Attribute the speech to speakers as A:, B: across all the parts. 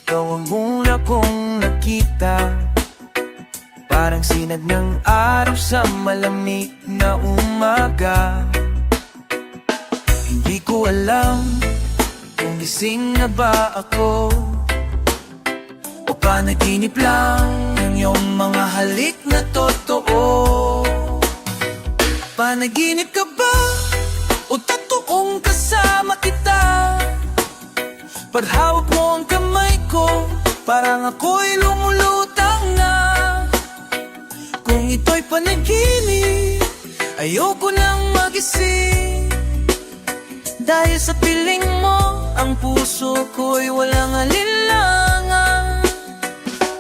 A: Ikaw ang una kong nakita, parang sinag ng araw sa malamig na umaga. Hindi ko alam kung gising na ba ako o panaginip lang ang iyong mga halik na totoo. Panaginip ka ba o totoong kasama kita? Paghawak mo ang kamay ko, parang ako'y lumulutang na. Kung ito'y panaginip, ayoko nang magising. Dahil sa piling mo, ang puso ko'y walang alinlangan.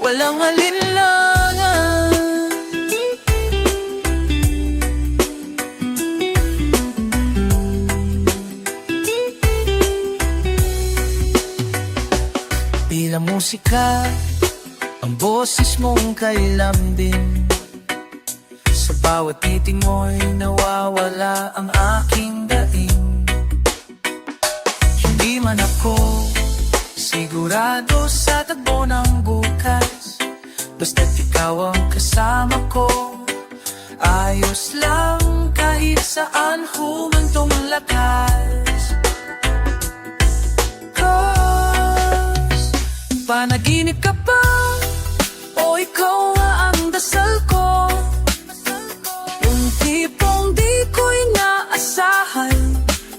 A: Walang alinlangan. Bilang musika, ang boses mong kailambing. Sa bawat titing mo'y nawawala ang aking daing. Hindi man ako sigurado sa tagpo ng bukas, basta't ikaw ang kasama ko. Ayos lang kahit saan humantong lakas. Panaginip ka ba o ikaw ang dasal ko? Yung tipong di ko inaasahan,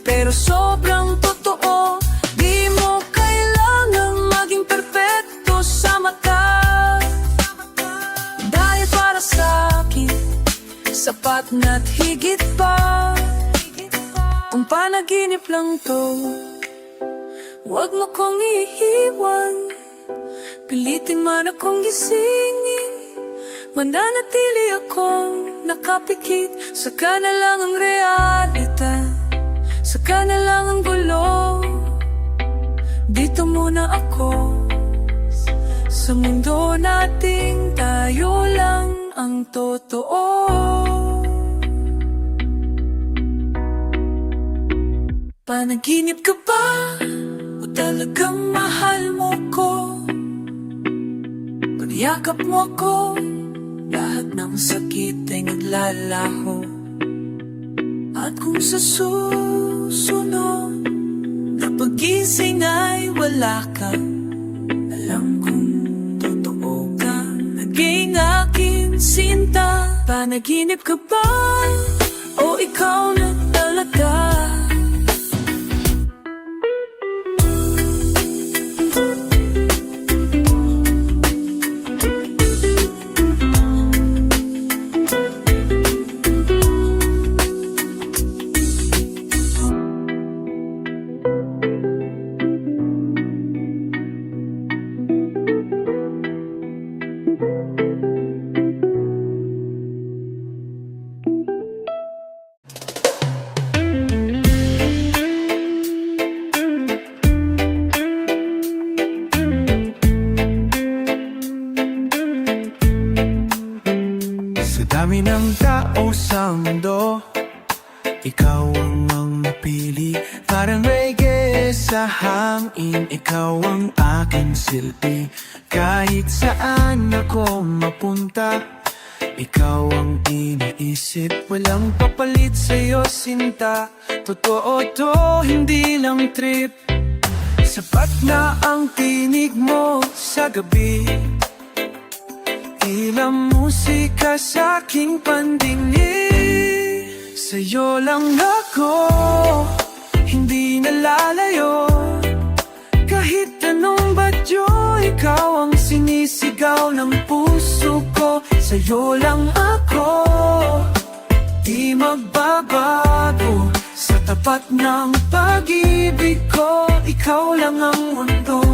A: pero sobrang totoo. Di mo kailangang maging perfecto sa mata. Dahil para sa'kin, sapat na't higit pa. Kung panaginip lang to, huwag mo kong iiwan. Pilitin man akong gisingin, mananatili akong nakapikit. Saka na lang ang realidad, saka na lang ang gulo. Dito muna ako, sa mundo nating tayo lang ang totoo. Panaginip ka ba o talagang mahal mo ko? Yakap mo ako, lahat ng sakit ay naglalaho. At kung sa susunod na pag-gising ay wala ka, alam kong totoo ka, naging akin sinta. Panaginip ka ba o ikaw na talaga?
B: Dami ng tao sa mundo, ikaw ang napili. Parang reggae sa hangin, ikaw ang aking silbi. Kahit saan ako mapunta, ikaw ang iniisip. Walang papalit sa'yo sinta, totoo to, hindi lang trip. Sapat na ang tinig mo sa gabi, ilang musika sa aking pandinig. Sa'yo lang ako, hindi nalalayo. Kahit anong badyo, ikaw ang sinisigaw ng puso ko. Sa'yo lang ako, di magbabago. Sa tapat ng pag-ibig ko, ikaw lang ang mundo.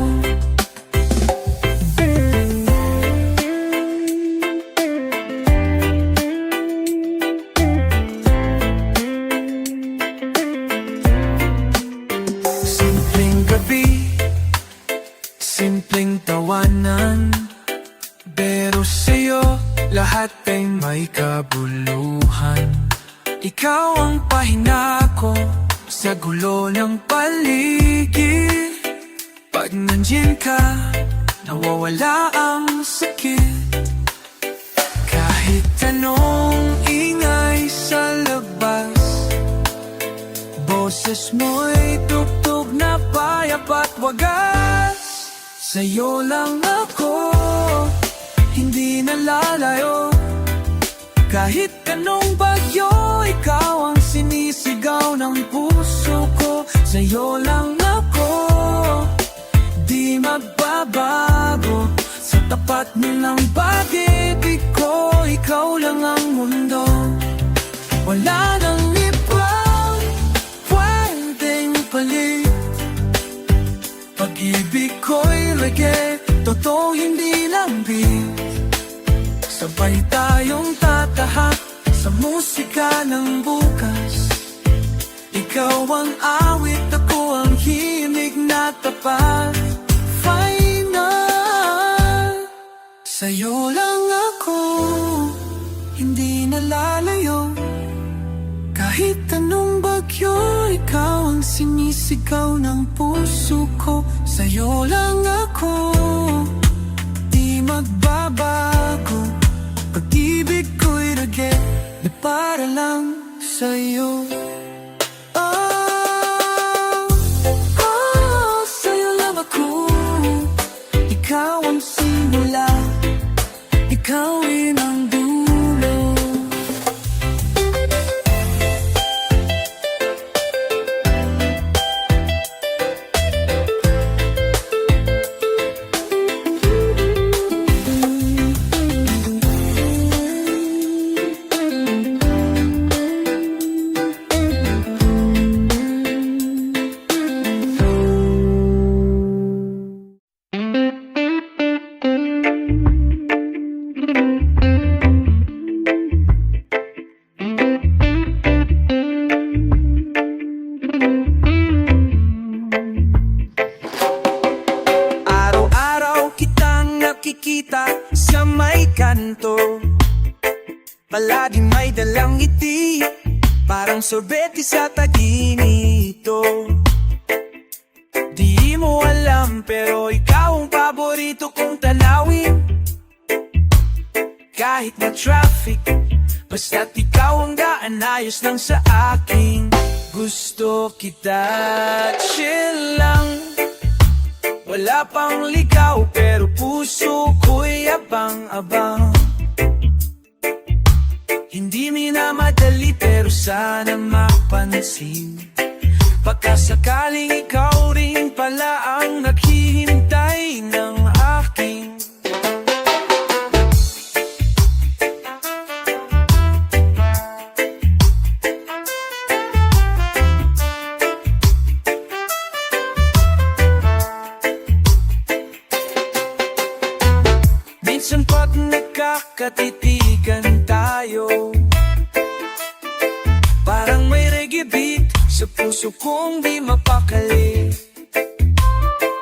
B: Simpleng tawanan, pero sa'yo lahat ay may kabuluhan. Ikaw ang pahinga ko sa gulo ng paligid. Pag nandiyan ka, nawawala ang sakit. Kahit anong ingay sa labas, boses mo'y tugtog na payapat wagas. Sa'yo lang ako, hindi nalalayo. Kahit anong bagyo, ikaw ang sinisigaw ng puso ko. Sa'yo lang ako, di magbabago. Sa tapat nilang pag-ibig ko, ikaw lang ang mundo. Wala nang ibang pwedeng palit. Pag-ibig ko'y reggae, totoo hindi lang beat. Sabay tayong tatahak sa musika ng bukas. Ikaw ang awit, ako ang himig na tapat. Final, sa'yo lang ako, hindi nalalayo. Kahit anong bagyo, ikaw ang sinisigaw ng puso ko. Sa'yo lang ako, di magbabago. Pag-ibig ko'y reggae na para lang sa'yo. Sa'yo lang ako, ikaw ang simula, ikaw rin ang dulo. Nakikita sa may kanto, palaging may dalang ngiti, parang sorbete sa taginito. Di mo alam pero ikaw ang paborito kong tanawin. Kahit na traffic, basta't ikaw ang daan, ayos lang sa aking gusto kita. Chill lang, wala pang ligaw pero puso ko'y abang-abang. Hindi minamadali pero sana mapansin, baka sakaling ikaw rin pala ang naghihintay ng aking. Minsan pag nagkakatitigan tayo, parang may reggae beat sa puso kong di mapakali.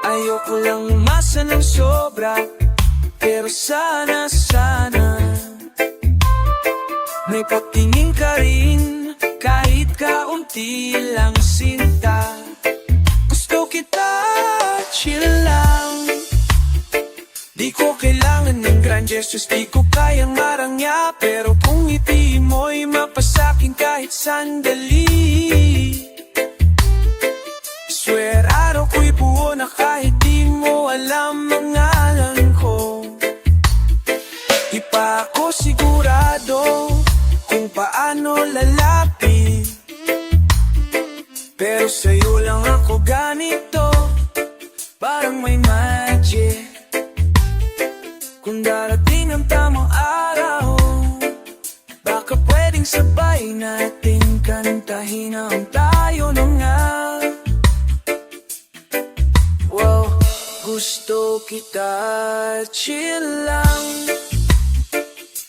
B: Ayoko lang umasa ng sobra, pero sana may pagtingin ka rin, kahit kaunti lang sinta. Gusto kita, chill lang, di ko kailangan ng grand gestures, di ko kayang marangya. Pero kung ngiti mo'y mapasakin kahit sandali, swear araw ko'y buo na kahit di mo alam ang ngalan ko. Di pa ako sigurado kung paano lalapit, pero sa'yo lang ako ganito, parang may magic. Kung darating ang tamang araw, baka pwedeng sabay natin kantahin ang tayo na nga. Wow, gusto kita, chill lang,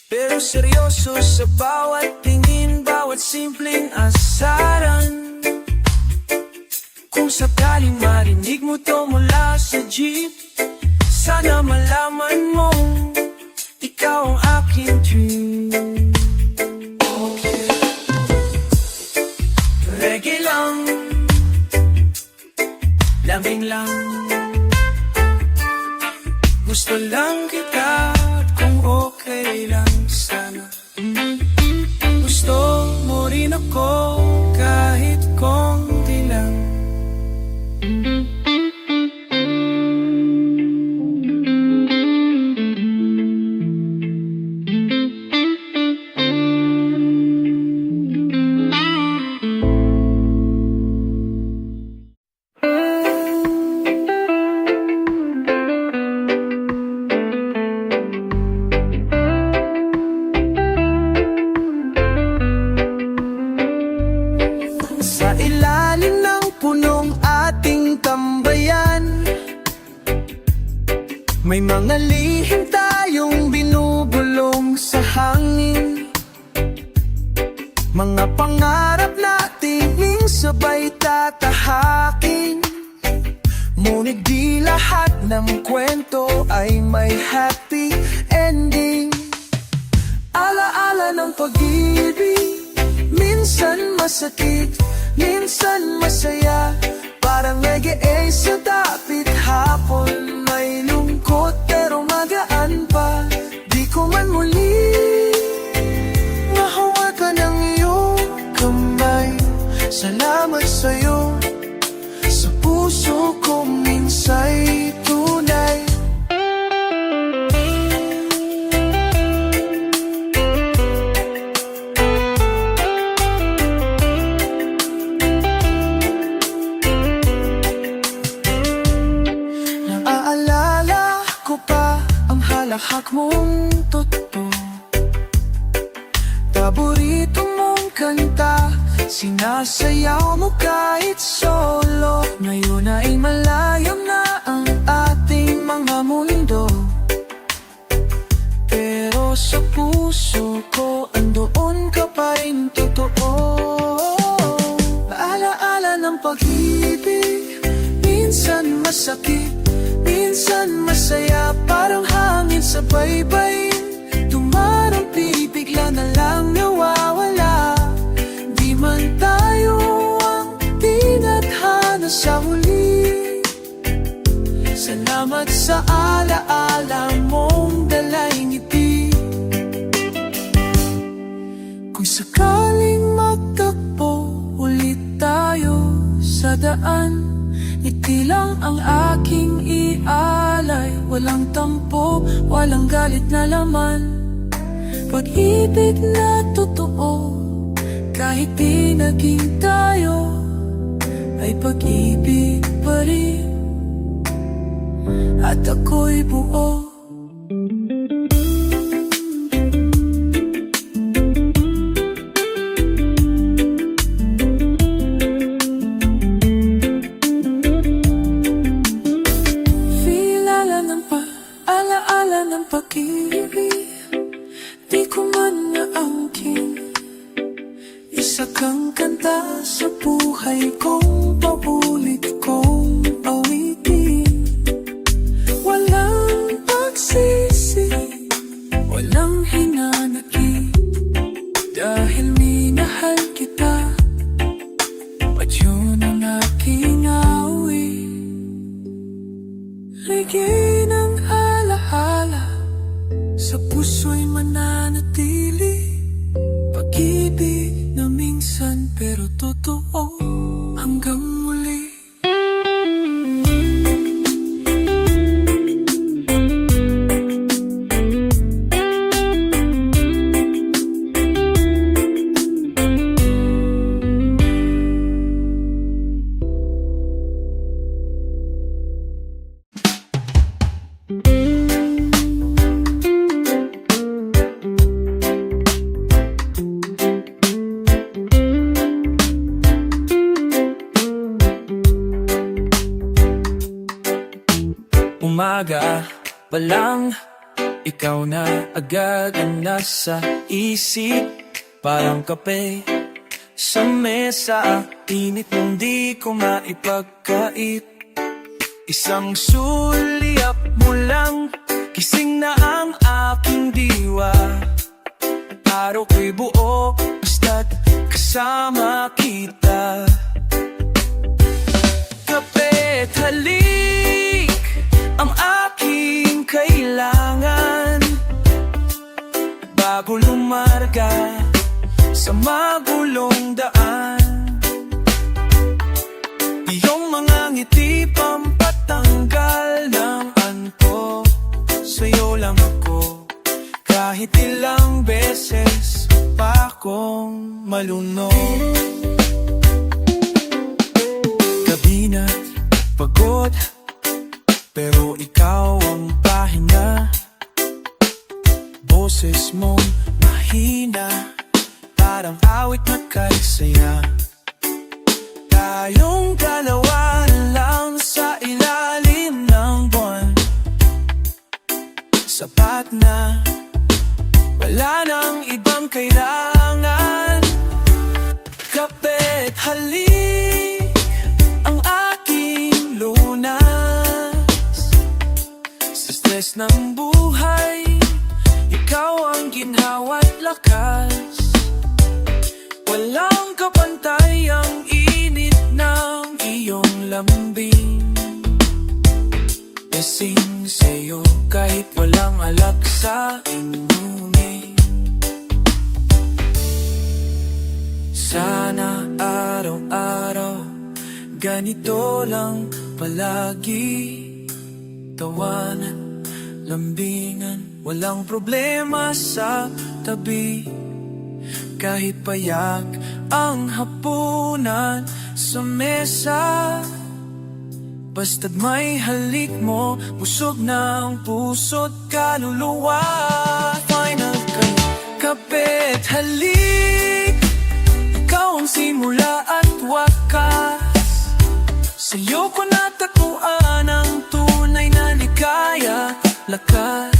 B: pero seryoso sa bawat tingin, bawat simpleng asaran. Kung sakaling marinig mo to mula sa jeep, sana malaman mo, ikaw ang aking dream. Okay. Reggae lang, lamig lang, Gusto lang kita at kung okay lang sana. Gusto mo rin ako kahit konti lang. Sa ilalim ng punong ating tambayan, may mga lihim tayong binubulong sa hangin. Mga pangarap nating sabay tatahakin. Ngunit di lahat ng kwento ay may happy ending. Alaala ng pag-ibig, minsan masakit, minsan masaya. Parang nag-e sa dapit hapon, may lungkot pero magaan pa. Di ko man muli mahawakan ang iyong kamay. Salamat sa'yo, sa puso ko minsa'y tunay. Naaalala ko pa ang halakhak mong totoo, paborito mong kanta, sinasayaw mo kahit solo. Ngayon ay malayo na ang ating mga mundo, pero sa puso ko andoon ka pa rin totoo. Alaala ng pag-ibig, minsan masakit, minsan masaya. Parang hangin sa baybayin, tumarampi, bigla na lang nawawala. Di man tayo ang tinadhana sa huli. Salamat sa alaala mong dalay ngiti. Kung sakaling magtagpo ulit tayo sa daan, ngiti lang ang aking ialay. Walang tampo, walang galit na laman. Pag-ibig na totoo, kahit di naging tayo, ay pag-ibig pa rin, at ako'y buo. Alaala ng pag-ibig, di ko man naangkin. Isa kang kanta sa buhay kong paulit kong awitin. Walang pagsisi, walang hinanakit, dahil minahal kita, at yun ang aking awit. Ligay ng alaala, sa puso'y mananatili. Pag-ibig na minsan pero totoo, hanggang muli. Umaga pa lang, ikaw na agad ang nasa isip. Parang kape sa mesa, init mong di ko maipagkait. Isang sulyap mo lang, gising na ang aking diwa. Araw ko'y buo, basta't kasama kita. Kape't halik ang aking kailangan. magulong daan. Iyong mga ngiti pampatanggal ng antok. Sa'yo lang ako, kahit ilang beses pa akong malunod. Gabi na't pagod, pero ikaw ang pahinga. Boses mong mahina, parang awit na kay saya. Tayong dalawa lang sa ilalim ng buwan. Sapat na, wala nang ibang kailangan. Kapit halik ang aking lunas. Sa stress ng buhay, ikaw ang ginhawa't lakas. Walang kapantay ang init ng iyong lambing. Gising sa'yo kahit walang alak sa inumin. Sana araw-araw ganito lang palagi. Tawanan, lambingan, walang problema sa tabi. Kahit payak ang hapunan sa mesa, basta't may halik mo, busog na ang puso't kaluluwa. Final kapit halik, ikaw ang simula at wakas. Sa'yo ko natakuan ang tunay na ligaya, lakas.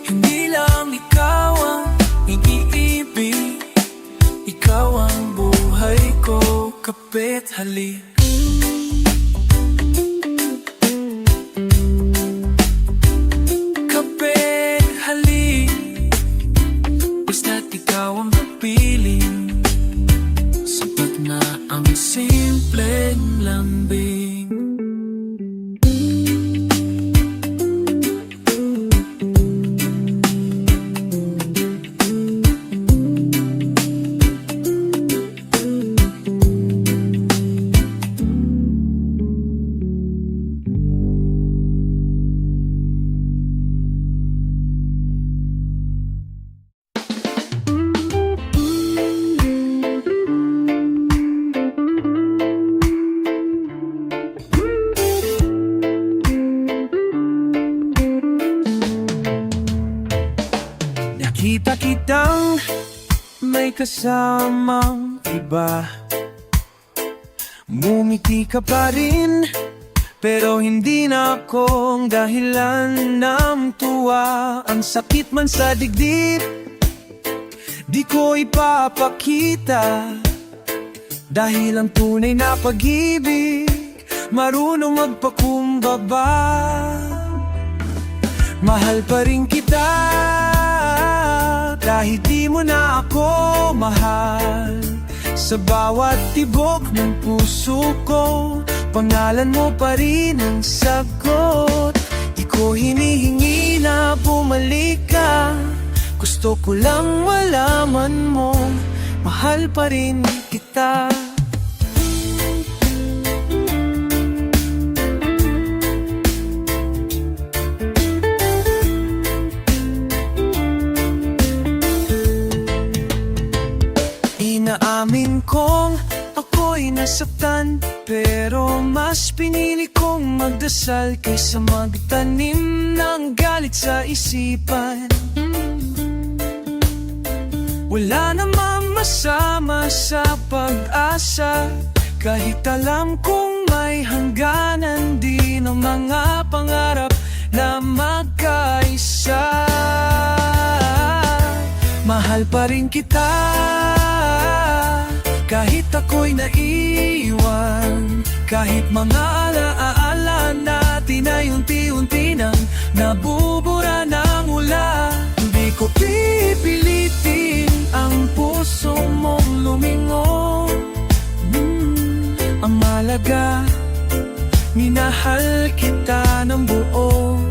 B: Hindi lang ikaw ang iniibig, ikaw ang buhay ko, kapit halik. Kapit halik, basta't ikaw ang piling. Sapat na ang simpleng lambing. Nakita kitang may kasamang iba. Ngumiti ka pa rin, pero hindi na akong dahilan ng tuwa. Ang sakit man sa dibdib, di ko ipapakita. Dahil ang tunay na pag-ibig, marunong magpakumbaba. Mahal pa rin kita, kahit di mo na ako mahal. Sa bawat tibok ng puso ko, pangalan mo pa rin ang sagot. Di ko hinihingi na bumalik ka, gusto ko lang malaman mo, mahal pa rin kita. Inaamin kong ako'y nasaktan, pero mas pinili kong magdasal kaysa magtanim ng galit sa isipan. Wala namang masama sa pag-asa, kahit alam kong may hangganan din ang mga pangarap na magkaisa. Mahal pa rin kita, kahit ako'y naiwan. Kahit mga alaala natin ay unti-unti nang nabubura ng ula. Hindi ko pipilitin ang puso mong lumingon. Ang malaga, minahal kita ng buo.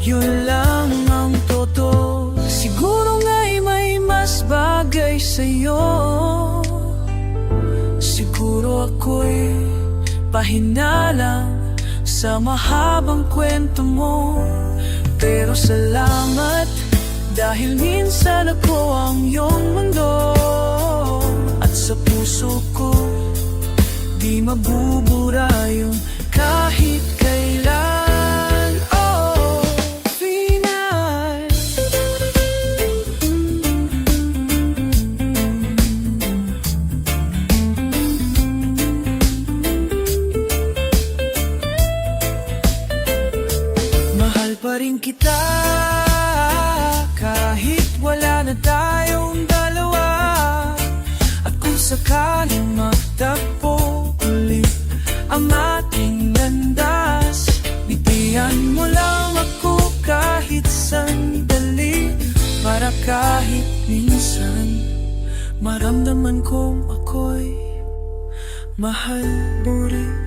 B: Yun lang ang totoo. Siguro nga'y may mas ba ako'y pahina lang sa mahabang kwento mo. Pero salamat dahil minsan ako ang iyong mundo. At sa puso ko di mabubura yung kahit kailan. Oh, final. Mahal pa rin kita kahit wala na tayong dalawa. At kung sakaling magtagpo ulit ang ating landas, bitiyan mo lang ako kahit sandali, para kahit minsan maramdaman kong ako'y mahal mo rin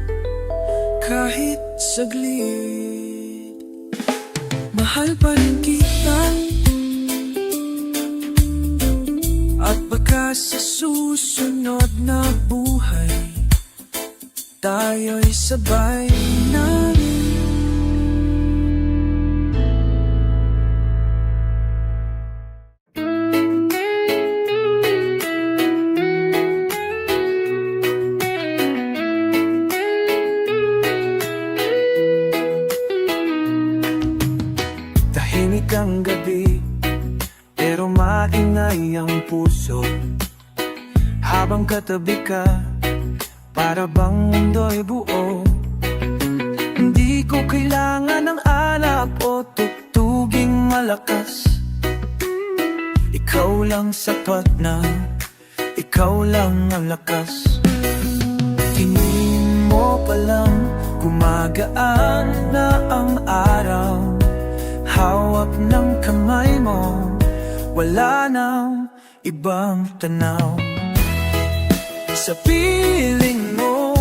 B: kahit saglit. Mahal pa rin kita, at baka sa susunod na buhay tayo'y sabay na. Tahimik ang gabi, pero maingay ang puso. Habang katabi ka, para bang mundo'y buo. Hindi ko kailangan ng alap o tugtuging malakas. Ikaw lang sapat na, ikaw lang ang lakas. Tingin mo pa lang, gumagaan na ang araw. Hawak ng kamay mo, wala nang ibang tanaw. Sa piling mo,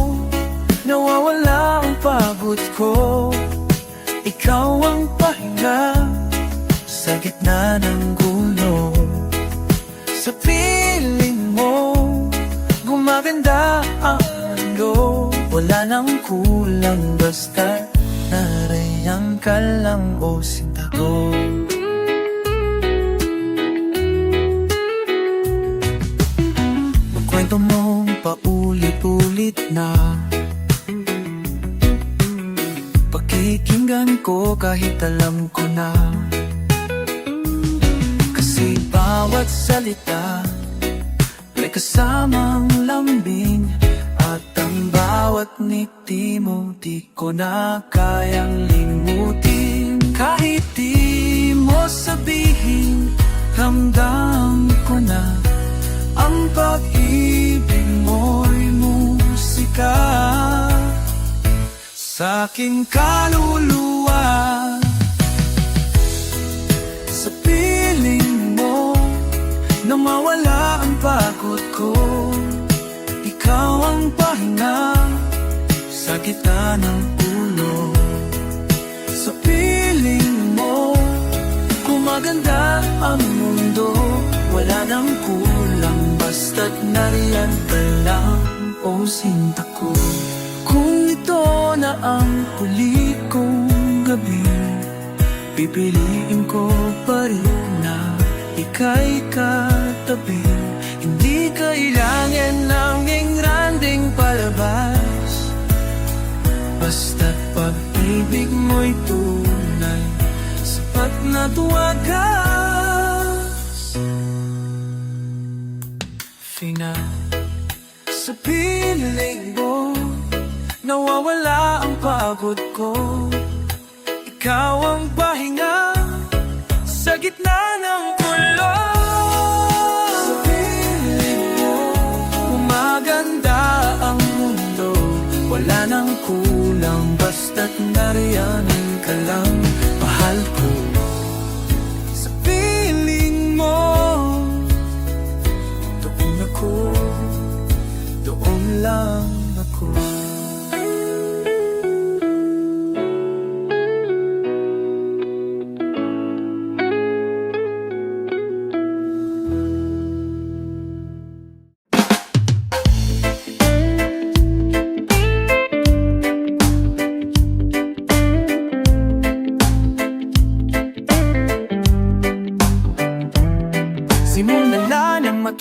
B: nawawala ang pagod ko. Ikaw ang pahinga sa gitna ng gulo. Sa piling mo, gumaganda ang mundo. Wala nang kulang, basta narayan ka lang, o sinta ko. Kwento mong paulit-ulit na, pakikinggan ko kahit alam ko na. Kasi bawat salita may kasamang lambing, at ang bawat ngiti mo di ko na kayang limutin. Kahit di mo sabihin, ramdam ko na ang pag-ibig mo'y musika sa aking kaluluwa. Sa piling mo, nawawala ang pagod ko. Ikaw ang pahinga sa gitna ng ulo. Sa piling mo, gumaganda ang mundo. Wala nang kulang, basta't nariyan ka lang, o sinta ko. Kung ito na ang huli kong gabi, pipiliin ko pa rin na ika'y katabi. Hindi kailangan ng ingranding palabas, basta't pag-ibig mo'y tunay, sapat na tuwagas. Final. Sa piling mo, nawawala ang pagod ko. Ikaw ang pahinga sa gitna ng gulo. Sa piling mo, gumaganda ang mundo. Wala nang kulang, basta't nariyan ka lang, mahal ko. Sa piling mo, doon ako, doon lang ako.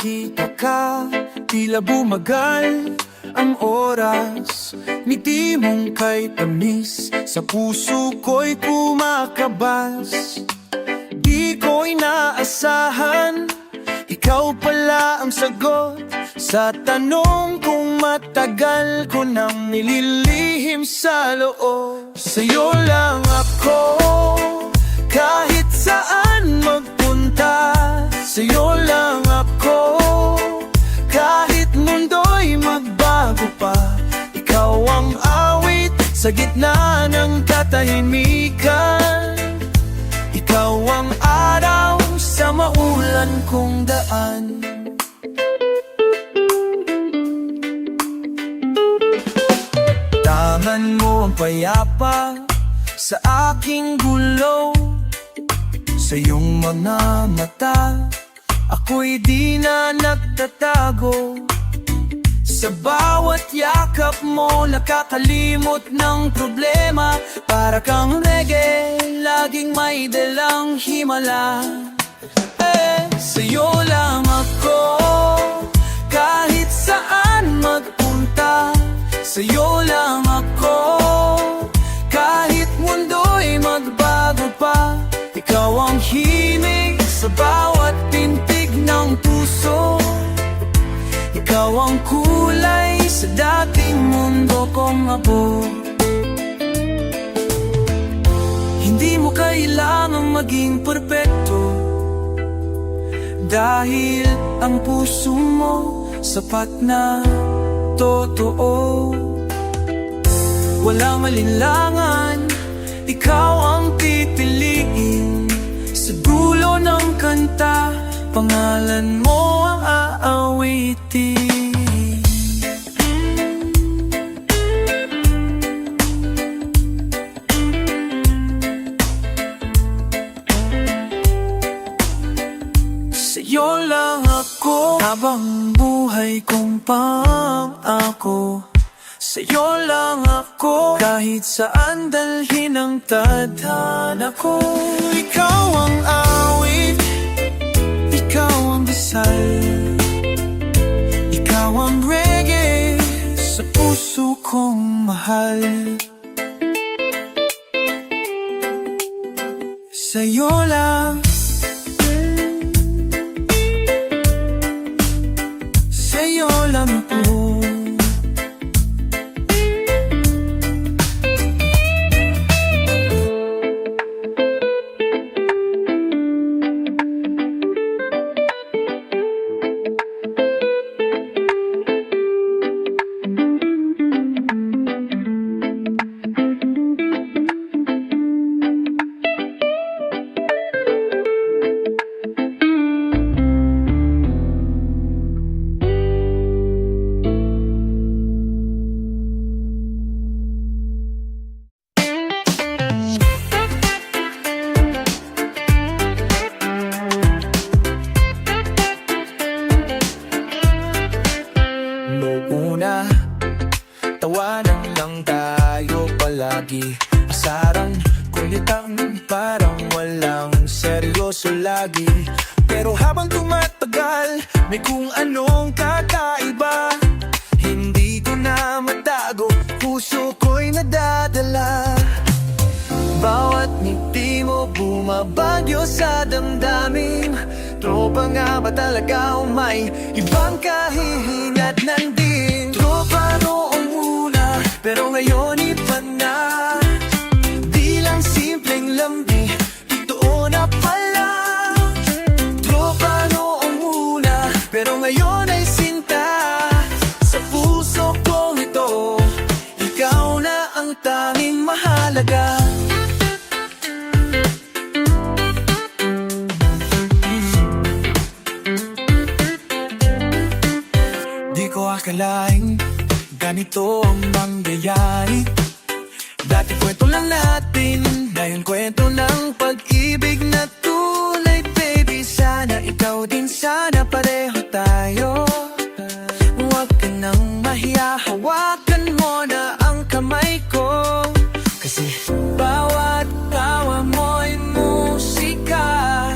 A: nakita ka, tila bumagal ang oras. Ngiti mong kay tamis, sa puso ko'y kumakabas. Di ko inaasahan, ikaw pala ang sagot sa tanong kung matagal ko nang nililihim sa loob. Sa'yo lang ako, kahit saan magpunta. Sa'yo lang ako, kahit mundo'y magbago pa. Ikaw ang awit sa gitna ng katahimikan. Ikaw ang araw sa maulan kong daan. Tangan mo ang payapa sa aking gulo. Sa iyong mga mata, ako'y di na nagtatago. Sa bawat yakap mo, nakakalimot ng problema. Para kang reggae, laging may dalang himala. Sa'yo lang ako, kahit saan magpunta. Sa'yo lang ako, kahit mundo'y magbago pa. Ikaw ang himig sa bawat pintig ng puso. Ikaw ang kulay sa dating mundo kong abo. Hindi mo kailangang maging perpekto, dahil ang puso mo sapat na totoo. Walang malinlangan, ikaw ang pipiliin. Sa dulo ng kanta, pangalan mo ang aawitin. Sa'yo lang ako, habang buhay kong pang-ako. Sa'yo lang ako, kahit saan dalhin ang tadhana ko. Ikaw ang awit, ikaw ang dasal, ikaw ang reggae sa puso kong mahal. Sa'yo lang, sa'yo lang ako. Una, tawanan lang tayo palagi. Asaran, kulitan, parang walang seryoso lagi. Pero habang tumatagal, may kung anong kakaiba. Hindi ko na matago, puso ko'y nadadala. Bawat ngiti mo bumabagyo sa damdamin. Tropa nga ba talaga o may ibang kahihinat nandin? Tropa noong una, pero ngayon iba na. Di lang simpleng lambi, totoo na pala. Tropa noong una, pero ngayon ay sinta. Sa puso kong ito, ikaw na ang tanging mahalaga. Akalain ganito ang mangyayari. Dati kwento lang natin, ngayon kwento ng pag-ibig na tunay. Baby, sana ikaw din, sana pareho tayo. Huwag ka nang mahiya, hawakan mo na ang kamay ko. Kasi bawat tawa mo'y musika,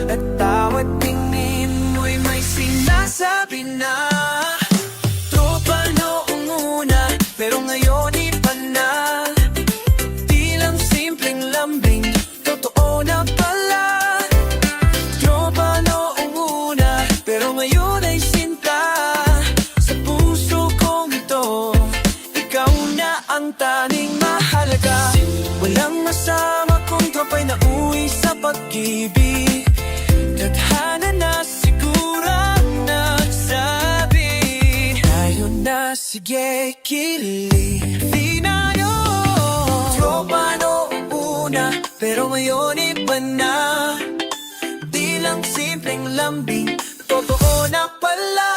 A: at bawat tingin mo'y may sinasabi. pag-ibig. Tadhana na sigurang nagsabi, tayo na, sige, kili. Di na yun tropa noong una, pero ngayon iba na. Di lang simpleng lambing, totoo na pala.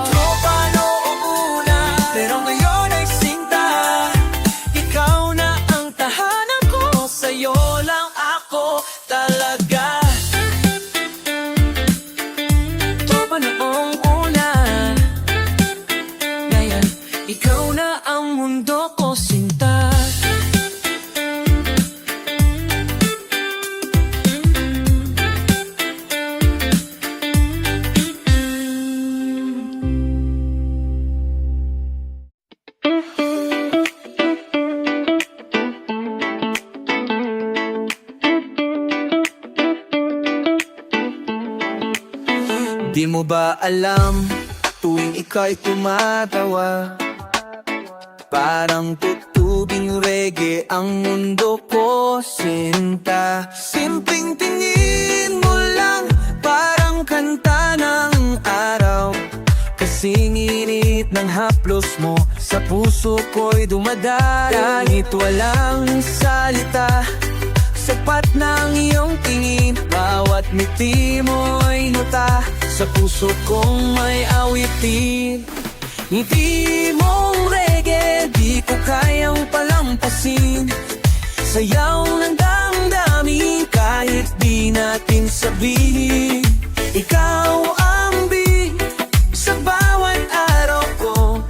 A: Tropa noong una, pero ngayon ay sinta. Ikaw na ang tahanan ko, sa'yo lang ako talaga. Tropa noong una, ngayon ikaw na ang mundo ko, sinta. Di mo ba alam, tuwing ika'y tumatawa, parang tutubing reggae ang mundo ko, sinta. Simpleng tingin mo lang, parang kanta ng araw. Kasing init ng haplos mo, sa puso ko'y dumadaan. Kahit walang salita, sapat ng iyong tingin. Bawat ngiti mo'y nota, sa puso kong may awitin. Ngiti mong reggae, di ko kayang palampasin. Sayaw ng damdamin, kahit di natin sabihin. Ikaw ang beat sa bawat araw ko,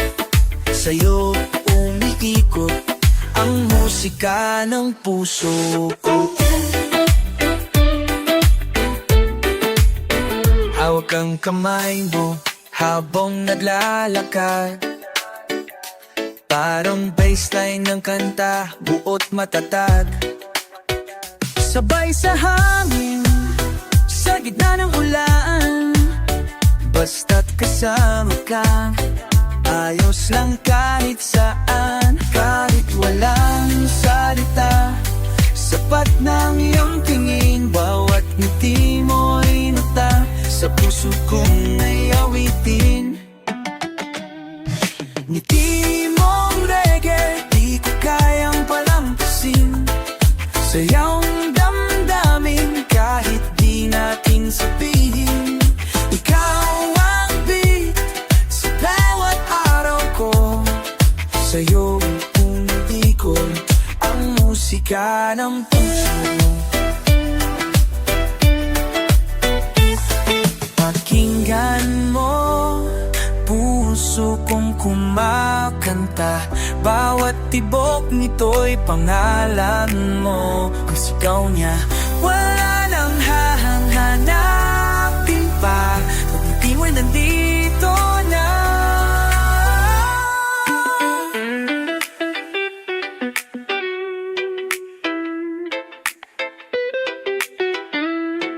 A: sa'yo umiikot ang musika ng puso ko. Hawak ang kamay mo habang naglalakad, parang baseline ng kanta, buot matatag. Sabay sa hangin, sa gitna ng ulan, basta't kasama ka, ayos lang kahit saan. Kahit walang salita, sapat ng iyong tingin. Bawat ngiti mo'y nota, sa puso kong may awitin. Ngiti mong reggae, di ko kayang palampasin. Sayang damdamin, kahit di natin sabihin. Ikaw ang beat sa bawat araw ko, sa'yo umiikot ang musika ng puso. Pakinggan mo, puso kong kumakanta. Bawat tibok nito'y pangalan mo. Ang sigaw niya, wala nang hahanapin pa. Pag-ibig mo'y nandito na.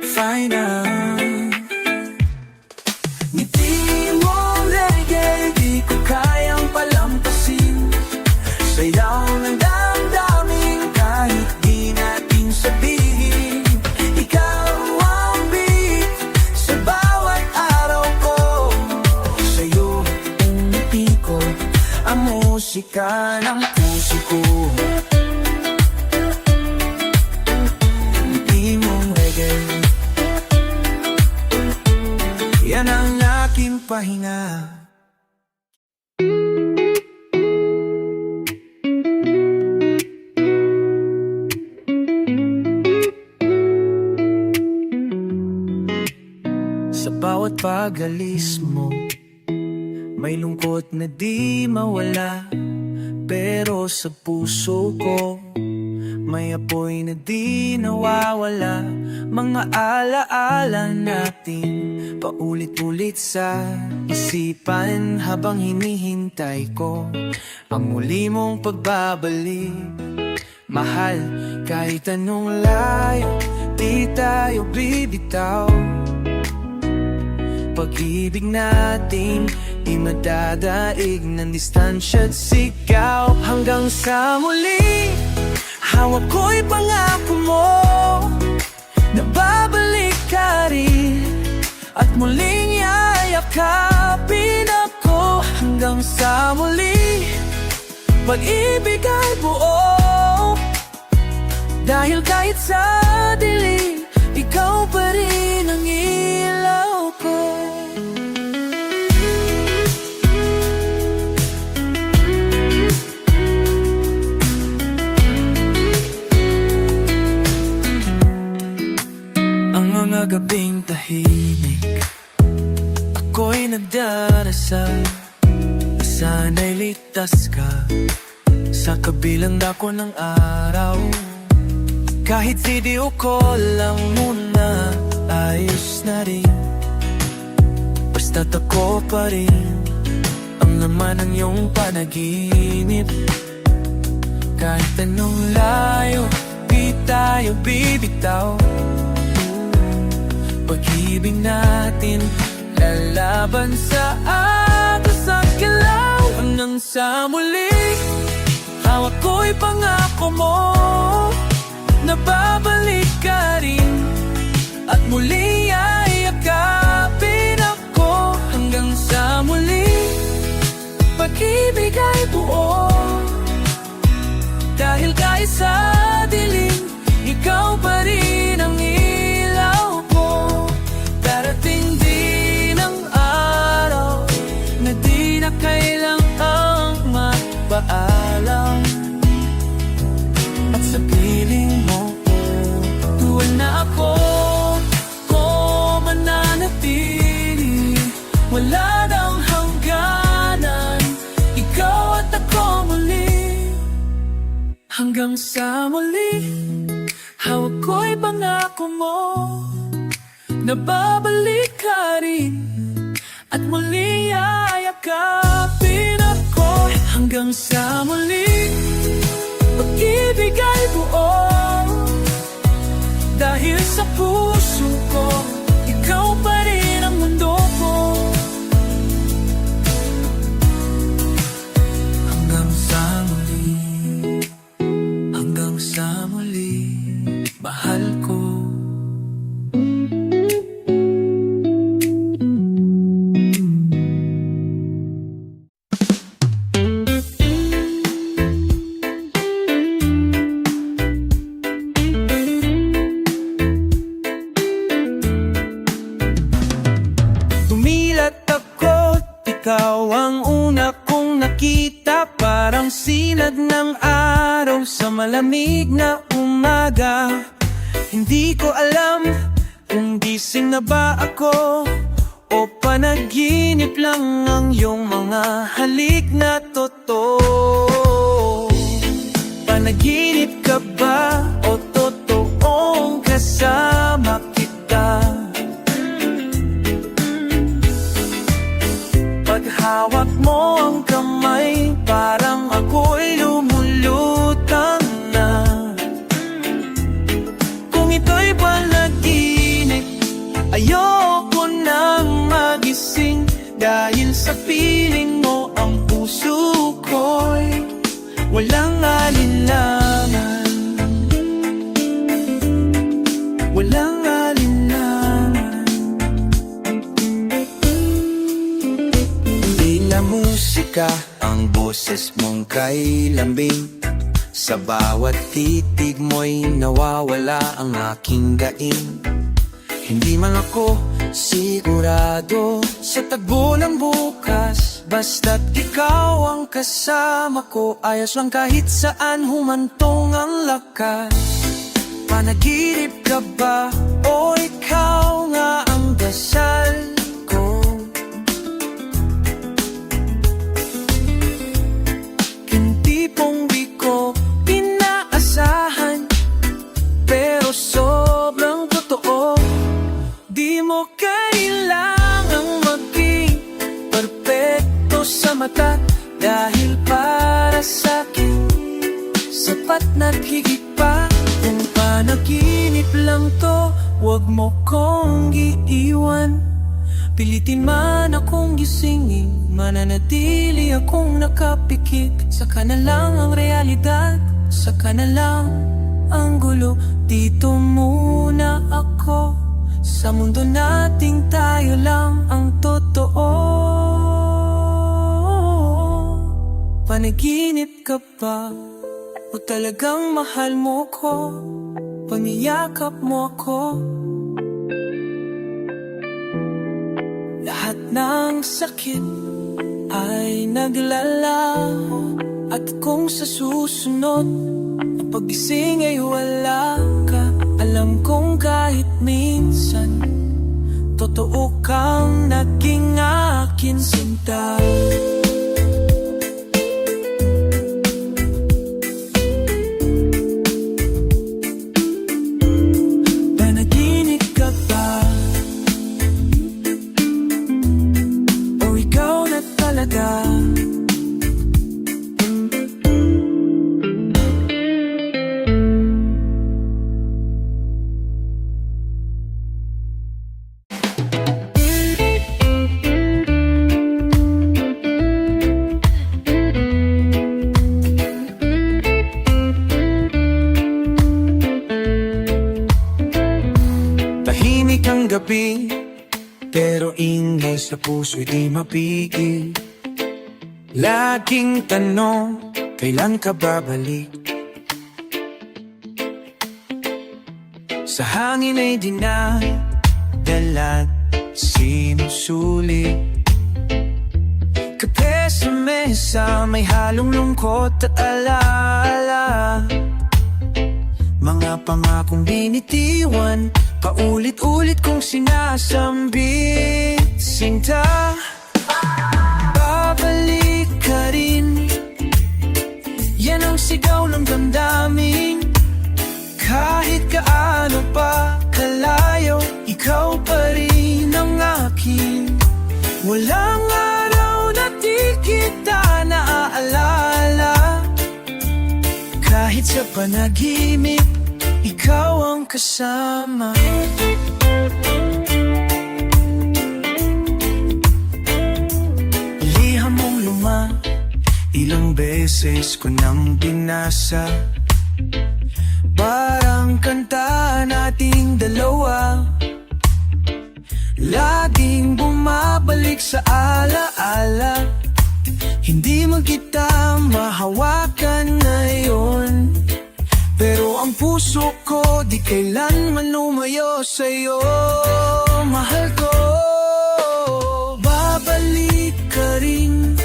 A: Find out. Sayaw ng damdamin, kahit di natin sabihin. Ikaw ang beat sa bawat araw ko, sa'yo umiikot ang musika ng puso ko. Ngiti mong reggae, yan ang aking pahinga. Sa bawat pag-alis mo, may lungkot na di mawala. Pero sa puso ko, may apoy na di nawawala. Mga alaala natin, paulit-ulit sa isipan. Habang hinihintay ko ang muli mong pagbabalik. Mahal, kahit anong layo, di tayo bibitaw. Pag-ibig natin, di madadaig ng distansya at sigaw. Hanggang sa muli, hawak ko'y pangako mo.
B: At muling yayakapin ako hanggang sa muli. Pag-ibig ay buo, dahil kahit sa dilim, ikaw pa rin ang ilaw ko. Ang mga gabing tahimik, ako'y nagdarasal, sana'y ligtas ka sa kabilang dako ng araw. Kahit video call lang muna, ayos na rin. Basta't ako pa rin ang laman ng iyong panaginip. Kahit anong layo, di tayo bibitaw. Pag-ibig natin lalaban sa agos at kilaw. Hanggang sa muli, hawak ko'y pangako mo na babalik ka rin. At muli yayakapin ako hanggang sa muli. Pag-ibig ay buo, dahil kahit sa dilim, ikaw pa rin ang ilaw ko. Darating din ang araw na di na kailangang magpaalam. At sa piling mo, tuwan na ako mananatili. Wala nang hangganan, ikaw at ako muli. Hanggang sa muli, hawak ko'y pangako mo na babalik ka rin. At muli yayakapin ako hanggang sa muli. Pag-ibig ay buo, dahil sa puso ko, ikaw pa rin ang mundo ko. Hanggang sa muli, hanggang sa muli, mahal ko. Ikaw ang una kong nakita, parang sinag ng araw sa malamig na umaga. Hindi ko alam kung gising na ba ako o panaginip lang ang iyong mga halik na totoo. Panaginip ka ba o totoong kasama kita? Paghawak mo ang kamay, parang ako'y lumulutang na. Kung ito'y panaginip, ayoko nang magising, dahil sa piling mo ang puso ko'y walang alinlangan. Walang musika, ang boses mong kay lambing. Sa bawat titig mo'y nawawala ang aking gaing. Hindi man ako sigurado sa tagbo ng bukas, basta't ikaw ang kasama ko, ayos lang kahit saan humantong ang lakas. Panaginip ka ba o ikaw nga ang dasal ko? Tipong di ko inaasahan, pero sobrang totoo. Di mo kailangang maging perpekto sa mata, dahil para sa'kin sapat na't higit pa. Kung panaginip lang to, huwag mo kong iiwan. Pilitin man akong gisingin, mananatili akong nakapikit. Saka na lang ang realidad, saka na lang ang gulo. Dito muna ako sa Sa mundo nating tayo lang ang totoo. Panaginip ka ba? O talagang mahal mo ko? Pangiyakap mo ako? Lahat ng sakit ay naglalaho. At kung sa susunod ang pagising ay wala ka, alam kong kahit minsan totoo kang naging akin, sinta. Panaginip ka ba? O ikaw na talaga? Tahimik ang gabi, pero ingay sa puso'y di mapigil. Laging tanong, kailan ka babalik? Sa hangin ay dinadalat, sinusulit. Kape sa mesa, may halong lungkot at alaala. Mga pangakong binitiwan, paulit-ulit kong sinasambit, sinta. Babalik ka rin, yan ang sigaw ng damdamin. Kahit kaano pa kalayo, ikaw pa rin ang akin. Walang araw na di kita naaalala. Kahit sa panaginip, ikaw ang kasama. Liham mong luma, ilang beses ko nang binasa. Parang kanta nating dalawa, laging bumabalik sa alaala. Hindi man kita mahawakan ngayon, pero ang puso ko di kailanman lumayo sa'yo, mahal ko. Babalik ka rin,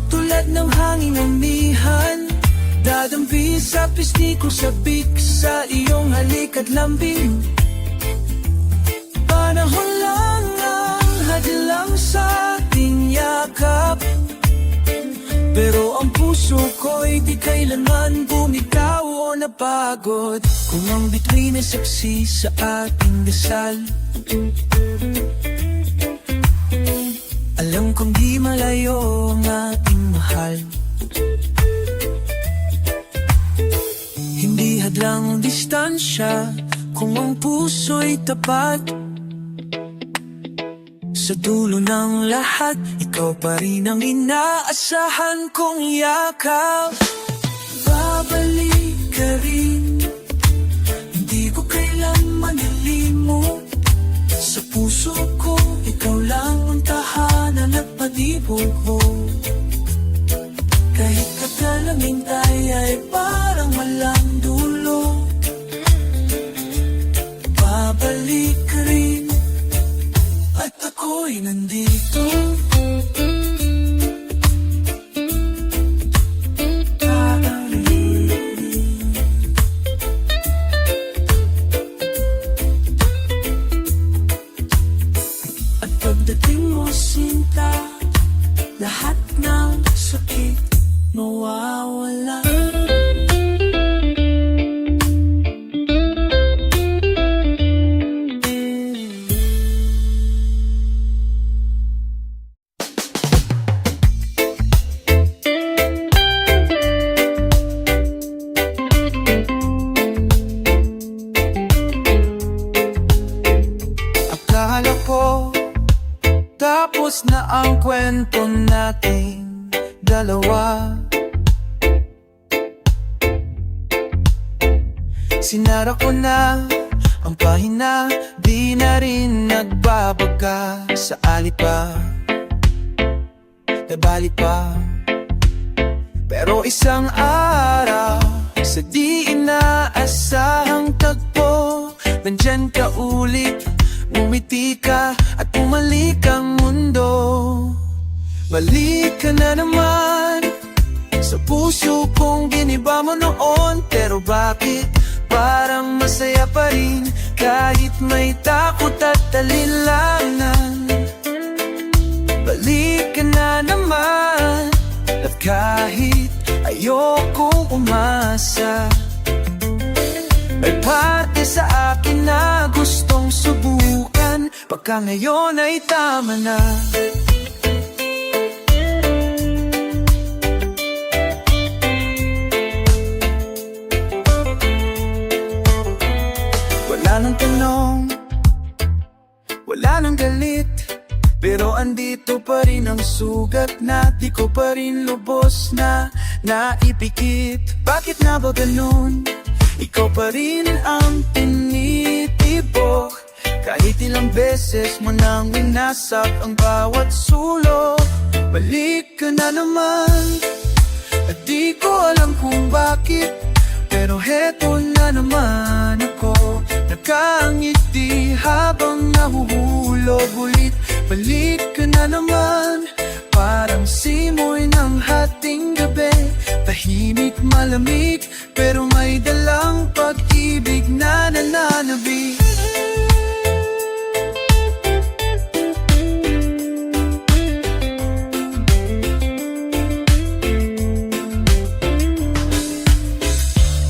B: tulad ng hangin amihan. Dadampi sa pisngi ko, sabik sa iyong halik at lambing. Panahon lang ang hadlang sa ating yakap, pero ang puso ko'y di kailanman bumitaw o napagod. Kung ang bituin ay saksi sa ating dasal, alam kong di malayo ang ating mahal. Hindi hadlang ang distansya kung ang puso'y tapat. Sa dulo ng lahat, ikaw pa rin ang inaasahan kong yakap. Babalik ka rin, hindi ko kailanman ilimot. Sa puso ko, ikaw lang ang tahanan at palibog mo. Kahit katalangin tayo ay parang walang dulo. Babalik ka rin, at ako'y nandito. At pagdating mo, sinta, lahat ng sakit mawawala. Akala ko tapos na ang kwento nating dalawa. Sinara ko na
A: ang pahina, di na rin nagbabaga. Sa alit pa, nabalit pa. Pero isang araw, sa di inaasahang tagpo, nandyan ka ulit, umiti ka at bumalik ang mundo. Balik ka na naman sa puso kong giniba mo noon. Pero bakit parang masaya pa rin kahit may takot at alinlangan? Balik ka na naman at kahit ayokong umasa, may parte sa akin na gustong subukan. Pagka ngayon ay tama na. Wala nang tanong, wala nang galit, pero andito pa rin ang sugat na di ko pa rin lubos na naipikit. Bakit nga ba ganun? Ikaw pa rin ang tinitibok, kahit ilang beses mo nang winasak ang bawat sulok. Balik ka na naman, at di ko alam kung bakit, pero heto na naman ako, nakangiti habang nahuhulog ulit. Balik ka na naman, parang simoy ng hating gabi, tahimik malamig, pero may dalang pag-ibig na nananabi.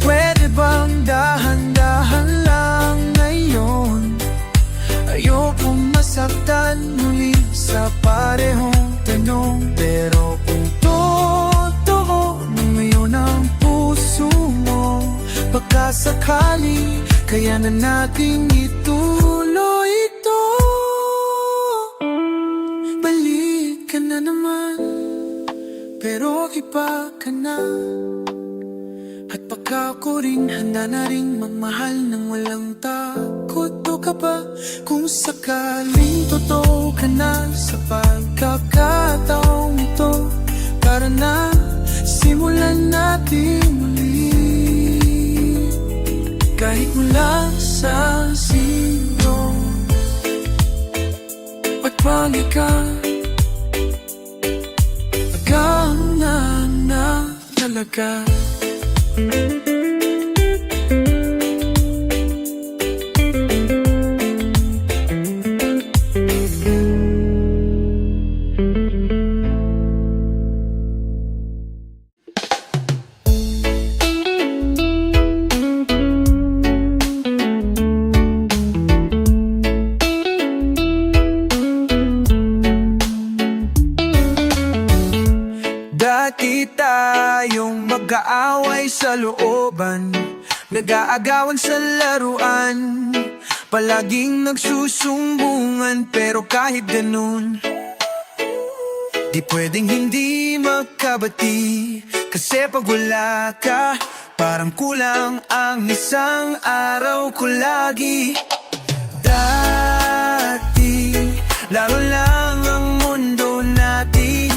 A: Pwede bang dahan-dahan lang ngayon? Ayokong masaktan muli sa parehong tanong, pero kung totoo na ngayon ang puso mo, baka sakali kaya na nating ituloy ito. Balik ka na naman, pero iba ka na, at baka ko rin handa na rin magmahal ng walang takot. O ka ba kung sakaling totoo ka na sa pagkakataong ito? Tara na, simulan natin muli, kahit mula sa zero. Pagbalik ka, hanggang na talaga. Dati tayong mag-aaway sa looban, nag-aagawan sa laruan, palaging nagsusumbungan. Pero kahit ganun, di pwedeng hindi magkabati, kasi pag wala ka, parang kulang ang isang araw ko lagi. Dati, laro lang ang mundo natin,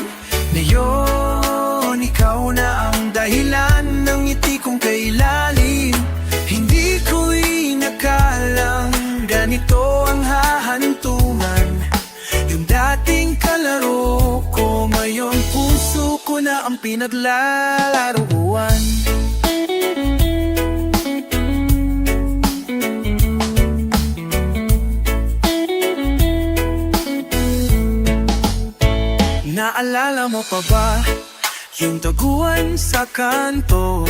A: ngayon ikaw na ang dahilan ng ngiti kong kailalim. Hindi ko inakalang ganito ang hahantungan, yung dating kalaro ko, ngayon puso ko na ang pinaglalaruan. Naalala mo pa ba yung taguan sa kanto?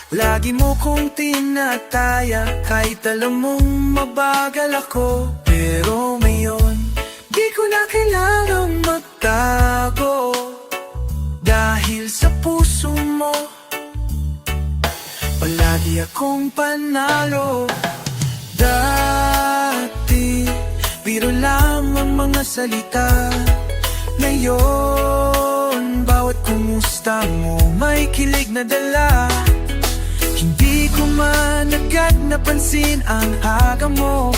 A: Lagi mo kong tinataya kahit alam mong mabagal ako. Pero ngayon, di ko na kailangang magtago, dahil sa puso mo palagi akong panalo. Dati, biro lang ang mga salita, ngayon bawat kumusta mo may kilig na dala. Hindi ko man agad napansin ang aga mo,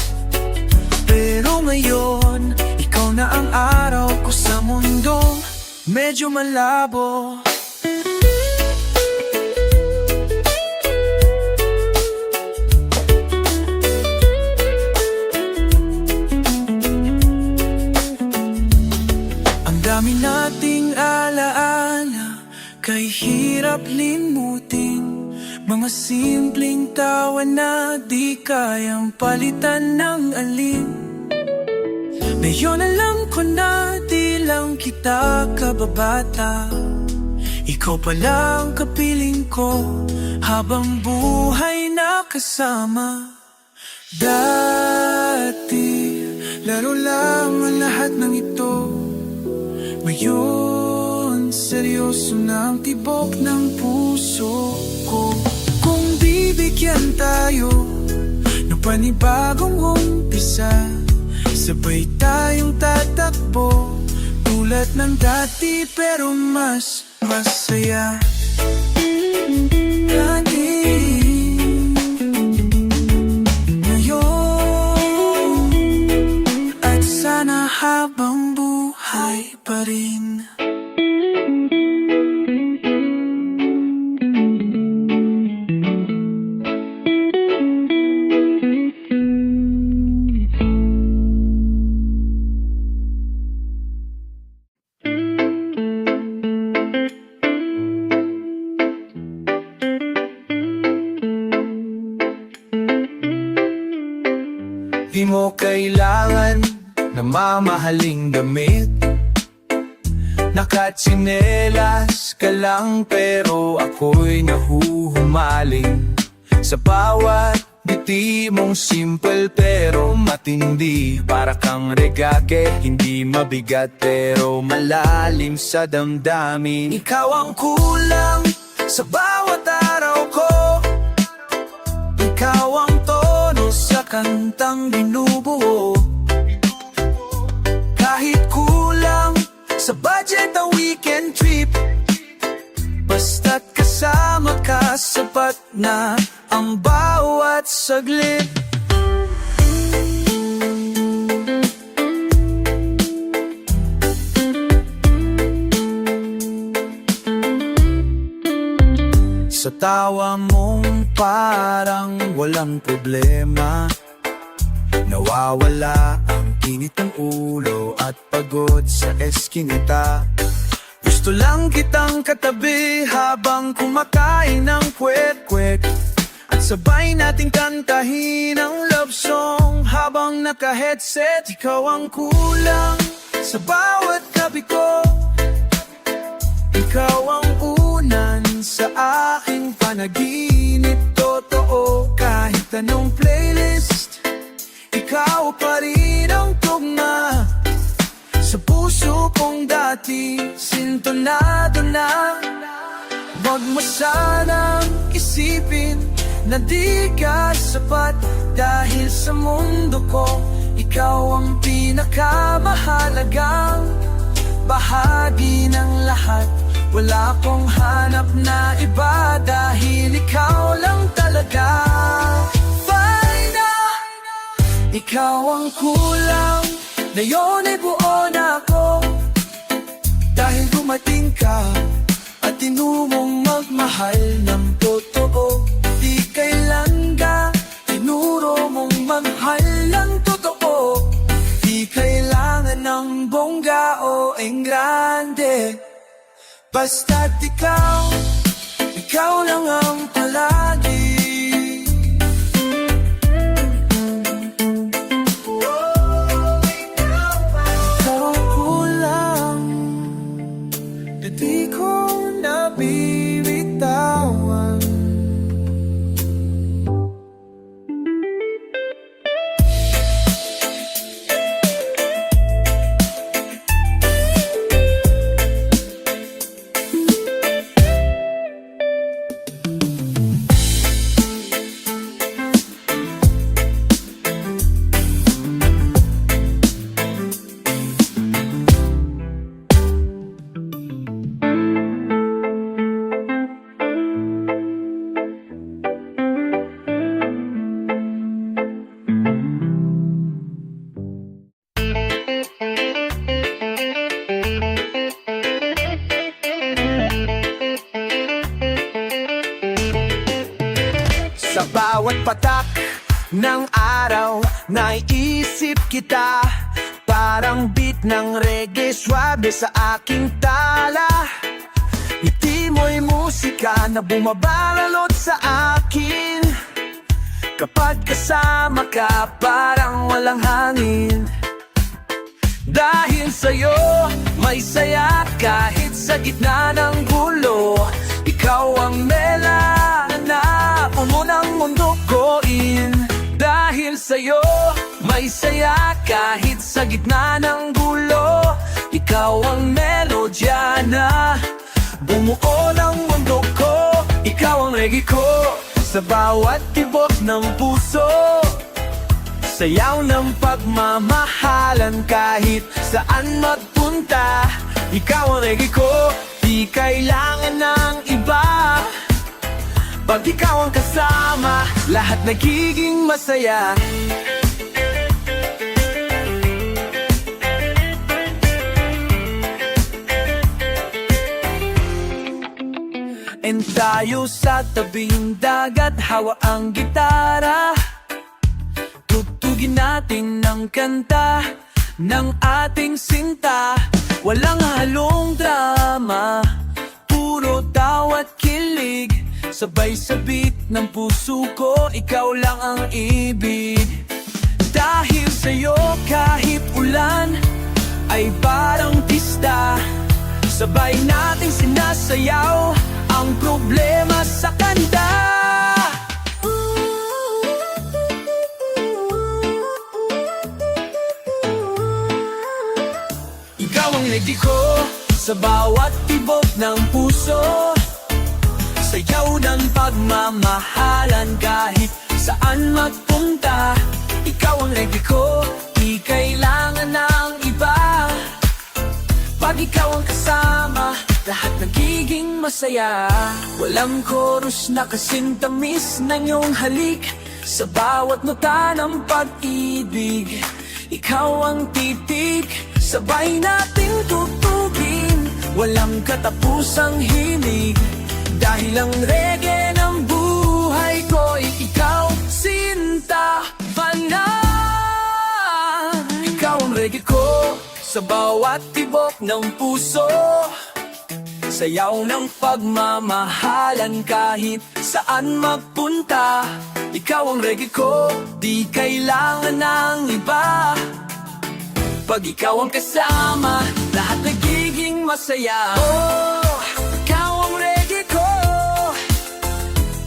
A: pero ngayon, ikaw na ang araw ko sa mundong medyo malabo. Ang dami nating alaala, kay hirap limutin. Mga simpleng tawa na di kayang palitan ng alin. Ngayon alam ko na di lang kita kababata. Ikaw pala ang kapiling ko habang buhay na kasama. Dati, laro lang ang lahat ng ito. Ngayon, seryoso na ang tibok ng puso ko. Kung bibigyan tayo ng panibagong umpisa, sabay tayong tatakbo tulad ng dati pero mas masaya. Dati, ngayon, at sana habang buhay pa rin. Di mo kailangan na mamahaling damit. Nakatsinelas ka lang pero ako'y nahuhumaling sa bawat ngiti mong simple pero matindi. Para kang regate, hindi mabigat pero malalim sa damdamin. Ikaw ang kulang sa bawat araw ko. Ikaw ang tono sa kantang binubuo. Kahit kulang sa budget ang weekend trip, basta't kasama ka, sapat na ang bawat saglit. Sa tawa mong parang walang problema, nawawala ang init ng ulo at pagod sa eskinita. Gusto lang kitang katabi habang kumakain ng kwek-kwek, at sabay nating kantahin ang love song habang naka-headset. Ikaw ang kulang sa bawat gabi ko. Ikaw ang unan sa aking panaginip. Totoo, kahit anong playlist, ikaw pa rin ang tugma sa puso kong dati, sintonado na. Wag mo sanang isipin na di ka sapat, dahil sa mundo ko, ikaw ang pinakamahalagang bahagi ng lahat. Wala akong hanap na iba, dahil ikaw lang talaga. Fine na, ikaw ang kulang, ngayon ay buo na ako. Dahil dumating ka at tinumong magmahal ng totoo. Di kailan ka tinuro mong magmahal ng totoo. Di kailangan ng bongga o engrande. Basta't ikaw lang ang palagi. Ikaw ang kulang na di ko nabibitawan. Sa bawat patak ng araw, naiisip kita. Parang beat ng reggae, swabe sa aking tala. Ngiti mo'y musika na bumabalot sa akin. Kapag kasama ka, parang walang hangin. Dahil sa'yo, may saya kahit sa gitna ng gulo. Ikaw ang mela na puno ng mundo ko in. Dahil sa'yo, may saya kahit sa gitna ng gulo. Ikaw ang melodya na bumuo ng mundo ko. Ikaw ang reggae ko sa bawat tibok ng puso. Sayaw ng pagmamahalan kahit saan magpunta. Ikaw ang reggae ko, di kailangan ng iba. Pag ikaw ang kasama, lahat nagiging masaya. And tayo sa tabing dagat, hawa ang gitara. Tugtugin natin ng kanta ng ating sinta. Walang halong drama, puro tawa at kilig. Sabay sa beat ng puso ko, ikaw lang ang ibig. Dahil sa'yo kahit ulan ay parang pista. Sabay nating sinasayaw ang problema sa kanta. Ikaw ang reggae ko sa bawat tibok ng puso. Sayaw ng pagmamahalan kahit saan magpunta. Ikaw ang reggae ko, di kailangan ng iba. Pag ikaw ang kasama, lahat nagiging masaya. Walang chorus na kasing tamis ng iyong halik. Sa bawat nota ng pag-ibig, ikaw ang titik. Sabay nating tutugin, walang katapusang hilig. Dahil ang reggae ng buhay ko, ikaw, sinta, fanan. Ikaw ang reggae ko sa bawat tibok ng puso. Sayaw ng pagmamahalan kahit saan magpunta. Ikaw ang reggae ko, di kailangan ng iba. Pag ikaw ang kasama, lahat nagiging masaya. Oh, ikaw ang reggae ko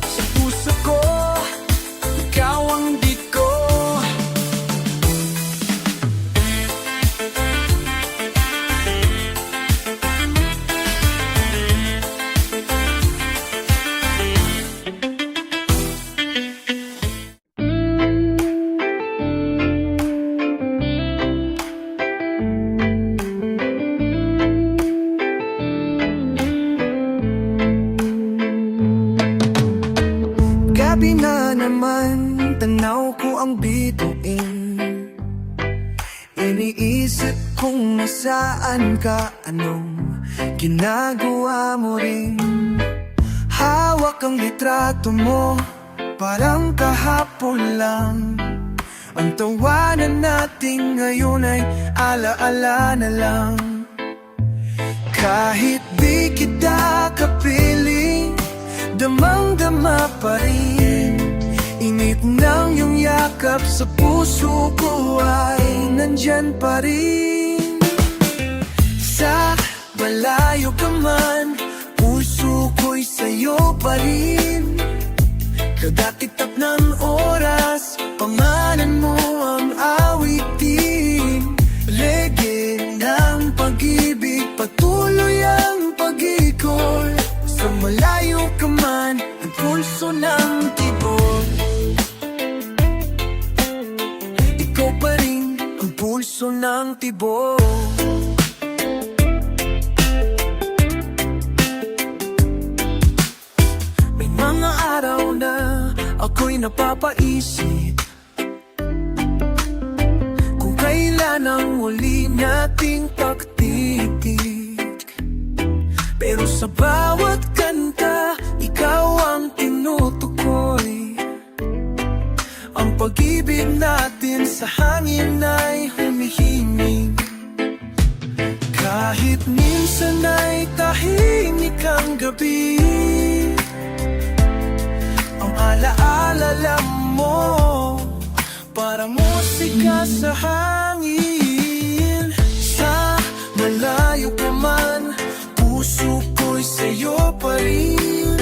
A: sa puso ko. Ikaw ang beat ko. Gabi na naman, tanaw ko ang bituin. Iniisip kung nasaan ka, anong ginagawa mo rin. Hawak ang litrato mo, parang kahapon lang. Ang tawanan natin ngayon ay alaala na lang. Kahit di kita kapiling, damang-dama pa rin. Init ng iyong yakap sa puso ko ay nandyan pa rin. Sa malayo ka man, puso ko'y sa'yo pa rin. Kada titap ng oras, pangalan mo ang awitin. Reggae ng pag-ibig, patuloy ang pag-ikot. Sa malayo ka man, ang pulso ng tibok. Ikaw pa rin ang pulso ng tibok. May mga araw na ako'y napapaisip kung kailan ang huli nating pagtitik. Pero sa bawat kanta, ikaw ang tinutukoy.
B: gabi ang alaala lang mo, para musika sa hangin.
A: Sa malayo ka man, puso ko'y sa'yo pa rin.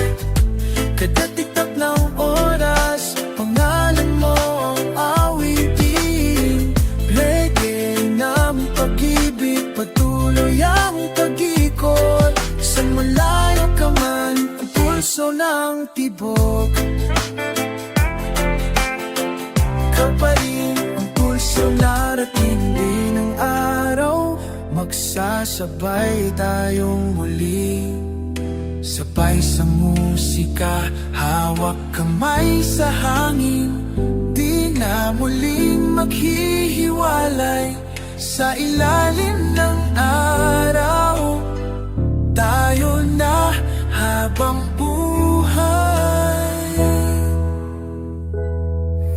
A: Kada tiktak ng oras, pangalan mo ang awitin. Reggae ng pag-ibig, patuloy ang pag-ikot. Sa malayo ka man, ang pulso ng tibok. Ikaw pa rin ang pulso narating din ng araw. Magsasabay tayong muli, sabay sa musika, hawak kamay sa hangin. Di na muling maghihiwalay sa ilalim ng araw. Tayo na habang buhay.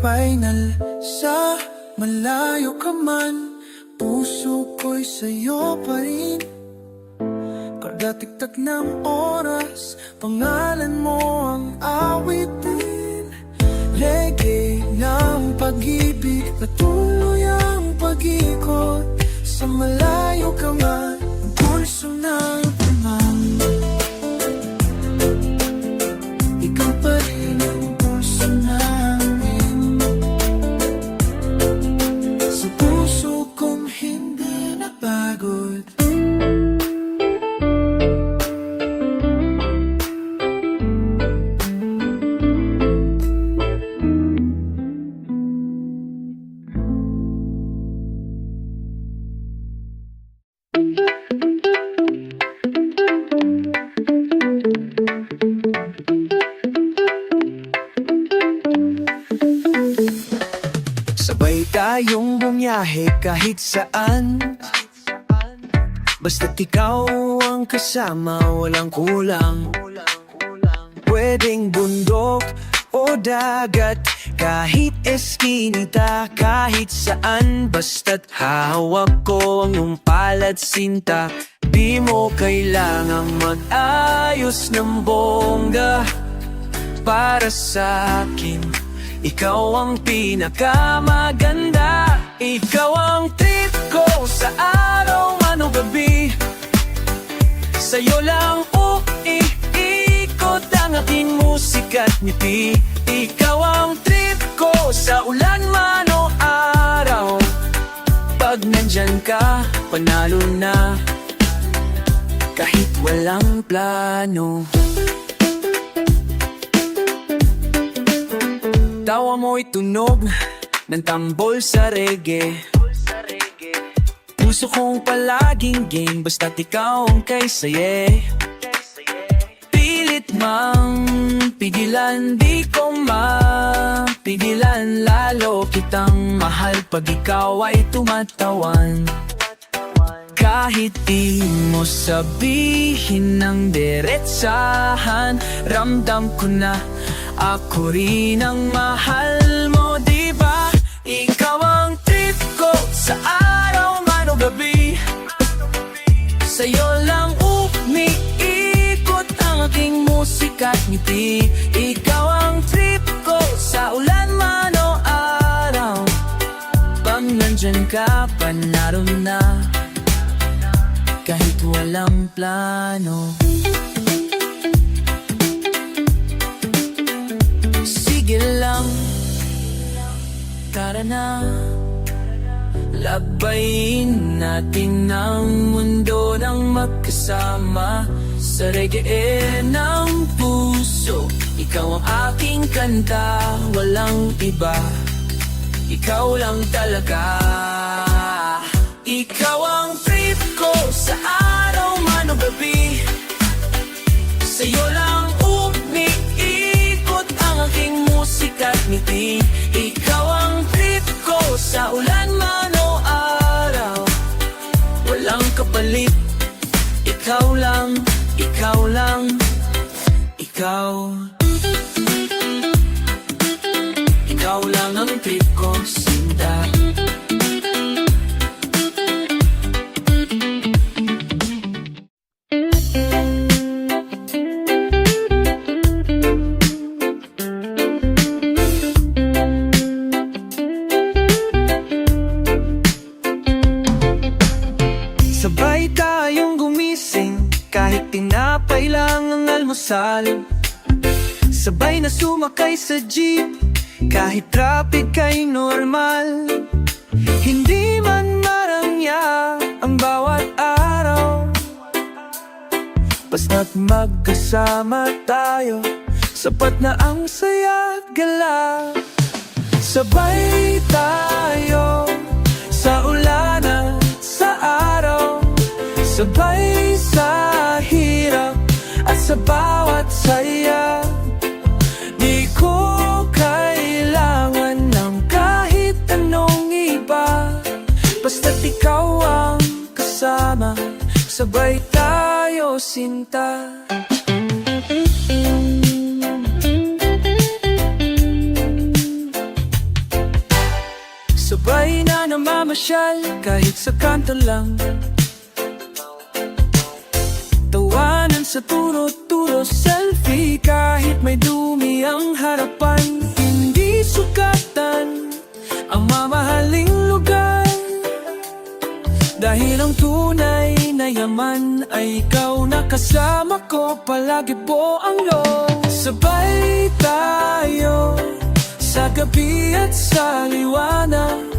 A: Final sa malayo ka man, puso ko'y sa'yo pa rin. Kada tiktak ng oras, pangalan mo ang awitin. Reggae ng pag-ibig, patuloy ang pag-ikot. Sa malayo ka man, ang pulso ng pamang. Ikaw pa rin ang pulso namin. Sa puso kong hindi napagod. Sabay tayong bumiyahe kahit saan, basta't ikaw ang kasama, walang kulang. Pwedeng bundok o dagat, kahit eskinita, kahit saan, basta't hawak ko ang iyong palad sinta. Di mo kailangang mag-ayos ng bongga para sa akin. Ikaw ang pinakamaganda. Ikaw ang trip ko sa araw man o gabi. Sa'yo lang umiikot ang aking musika't ngiti. Ikaw ang trip ko sa ulan man o araw. Pag nandyan ka, panalo na, kahit walang plano. Tawa mo'y tunog ng tambol sa reggae. Puso kong palaging game, basta't ikaw ang kay saye. Pilit mang pigilan, di ko mapigilan. Lalo kitang mahal pag ikaw ay tumatawan. Kahit di mo sabihin ng diretsahan, ramdam ko na ako rin ang mahal mo, diba? Ikaw ang trip ko sa araw man o gabi. Sa'yo lang umiikot ang aking musika't ngiti. Ikaw ang trip ko sa ulan man o araw. Pag nandyan ka, panalo na, kahit walang plano. Sige lang, tara na, labayin natin ang mundo ng magkasama. Sa reggae ng puso, ikaw ang aking kanta, walang iba. Ikaw lang talaga. Ikaw ang trip ko sa araw man o gabi. Sa'yo lang umiikot ang aking musika't ngiti. Ikaw ang trip ko sa ulan man o araw. Walang kapalit. Ikaw lang, ikaw lang, ikaw. Ikaw lang ang trip ko, sinta. tinapay lang ang almusal. Sabay na sumakay sa jeep, kahit traffic ay normal. Hindi man marangya ang bawat araw, basta't magkasama tayo, sapat na ang saya at gala. Sabay tayo sa ulan at sa araw, sabay sa hirap at sa bawat saya. Di ko kailangan ng kahit anong iba, basta't ikaw ang kasama, sabay tayo sinta. Sabay na namamasyal kahit sa kanto lang, tawanan sa turo-turo, selfie kahit may dumi ang harapan. Hindi sukatan ang mamahaling lugar, dahil ang tunay na yaman ay ikaw na kasama ko, palagi po ang loob. Sabay tayo sa gabi at sa liwanag,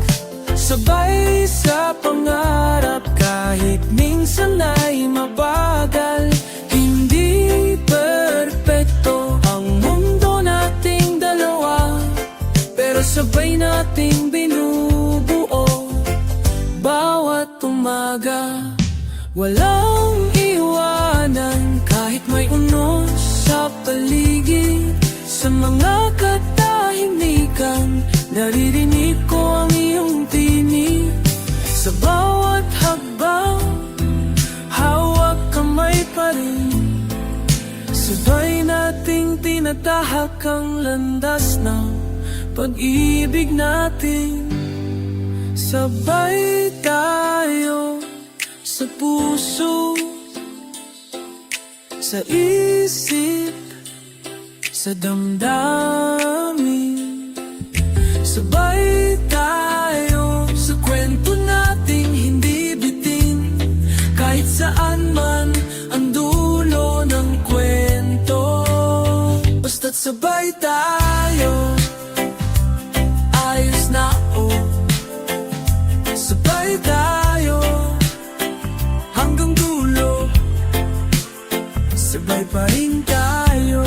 A: sabay sa pangarap kahit minsan ay mabagal. Hindi perpekto ang mundo nating dalawa, pero sabay nating binubuo bawat umaga. Walang iwanan kahit may unos sa paligid, sa mga katahimikan naririnig ko ang iyong tinig. Sa bawat hakbang, hawak kamay pa rin, sabay nating tinatahak ang landas ng pag-ibig natin. Sabay tayo sa puso, sa isip, sa damdamin. Sabay tayo sa kwento nating hindi bitin, kahit saan man ang dulo ng kwento, basta't sabay tayo, ayos na oh. Sabay tayo hanggang dulo, sabay pa rin tayo.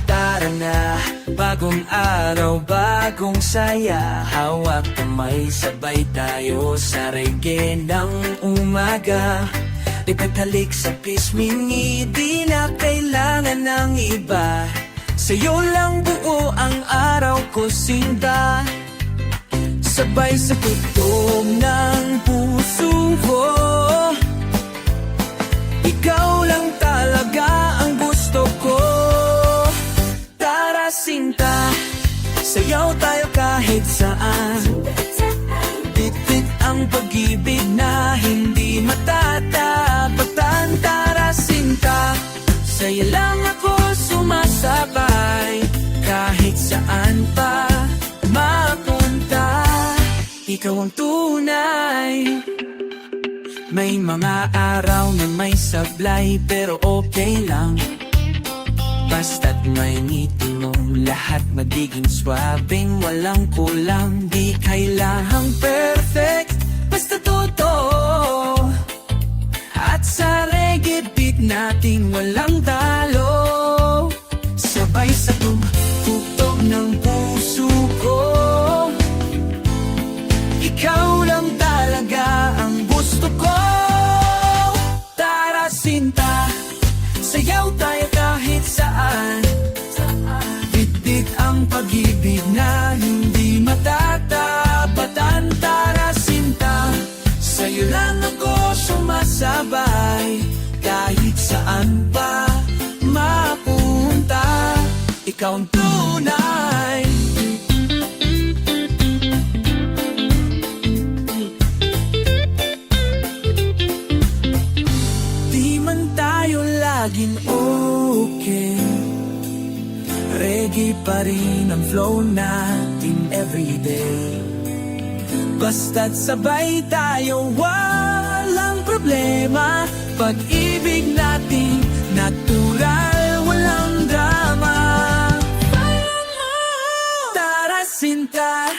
A: Tara na, bagong araw, bagong saya. Hawak kamay, sabay tayo sa reggae ng umaga. Ipagtalik sa pismingi, di na kailangan ng iba. Sa'yo lang buo ang araw ko, sinta. Sabay sa tugtog ng puso ko, ikaw lang talaga ang gusto ko. Sinta, sayaw tayo kahit saan. Bit-bit ang pag-ibig na hindi matatapatan. Tara sinta, saya lang ako sumasabay, kahit saan pa mapunta. Ikaw ang tunay. May mga araw na may sablay, pero okay lang, basta't may ngiti mo, lahat magiging swabing walang kulang. Di kailangang perfect, basta totoo. At sa reggae beat natin walang talo, sabay sa tugtog ng puso ko, ikaw lang talaga ang gusto ko. Tara sinta, sayaw tayo kahit saan. Bit-bit ang pag-ibig na hindi matatapatan. Tara sinta,
B: sa'yo lang ako sumasabay. Kahit saan pa mapunta, ikaw ang tunay. Di man tayo laging okay, reggae pa rin ang flow natin everyday. Basta't sabay tayo, walang problema. Pag-ibig natin, natural, walang drama. Tara sinta,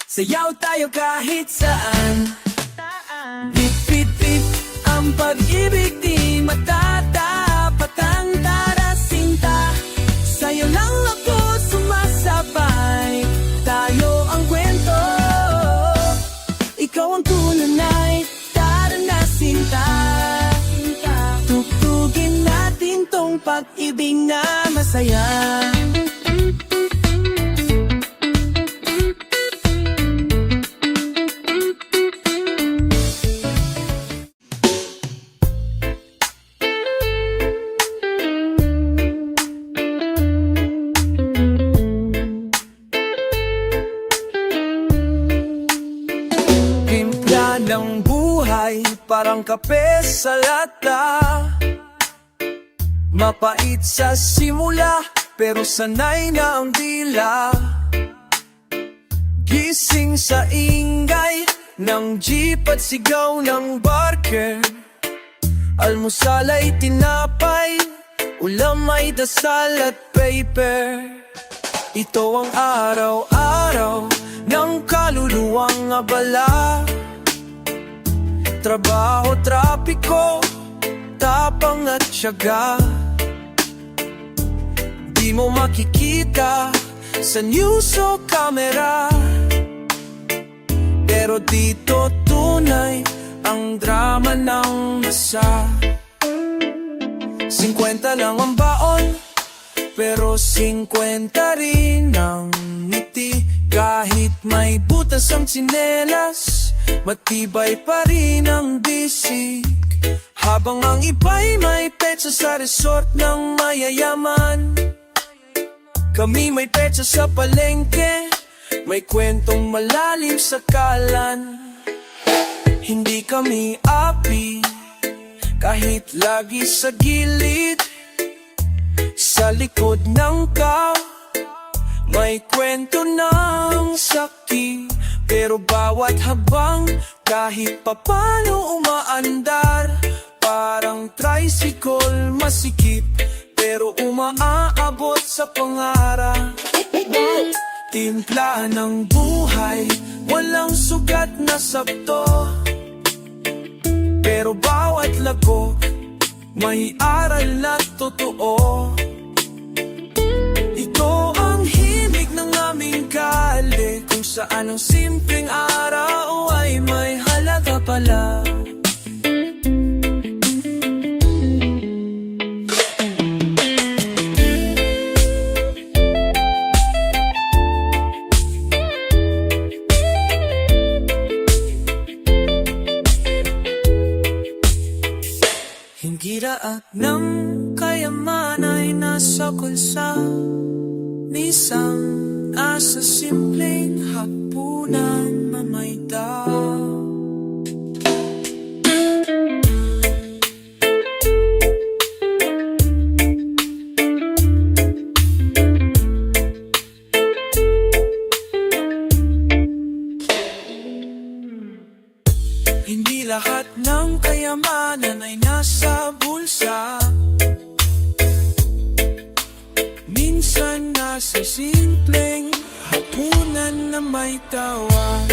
B: sayaw tayo kahit saan. Bit-bit-bit, ang pag-ibig di matatapatan. Tara sinta, sa'yo lang ako sumasabay. Tayo ang kwento, ikaw ang tunay. Tara na sinta, tugtugin natin tong pag-ibig na masaya. Timpla ng buhay, parang kape sa lata. Mapait sa simula, pero sanay na ang dila. Gising sa ingay ng jeep at sigaw ng barker. Almusal ay tinapay, ulam ay dasal at paper. Ito ang araw-araw ng kaluluwang abala. Trabaho, trapiko, tapang at tiyaga. Di mo makikita sa news o camera, pero dito tunay ang drama ng masa. 50 lang ang baon, pero 50 rin ang ngiti. Kahit may butas ang tsinelas, matibay pa rin ang bisig. Habang ang iba'y may petsa sa resort ng mayayaman, kami may petsa sa palengke, may kwentong malalim sa kalan. Hindi kami api, kahit lagi sa gilid. Sa likod ng may kwento ng sakti. Pero bawat habang, kahit papano umaandar, parang tricycle masikip, pero umaaabot sa pangarap. Timpla ng buhay, walang sugat na sabto, pero bawat lagok may aral na totoo. Ito ang himig ng aming kalye, kung saan ang simpleng araw ay may halaga pala. Hindi lahat ng kayaman ay nasa kulsa, minsan nasa simpleng hapunan na may tao. Hindi lahat ng kayamanan ay nasa bulsa, minsan nasa simpleng hapunan na may tawa.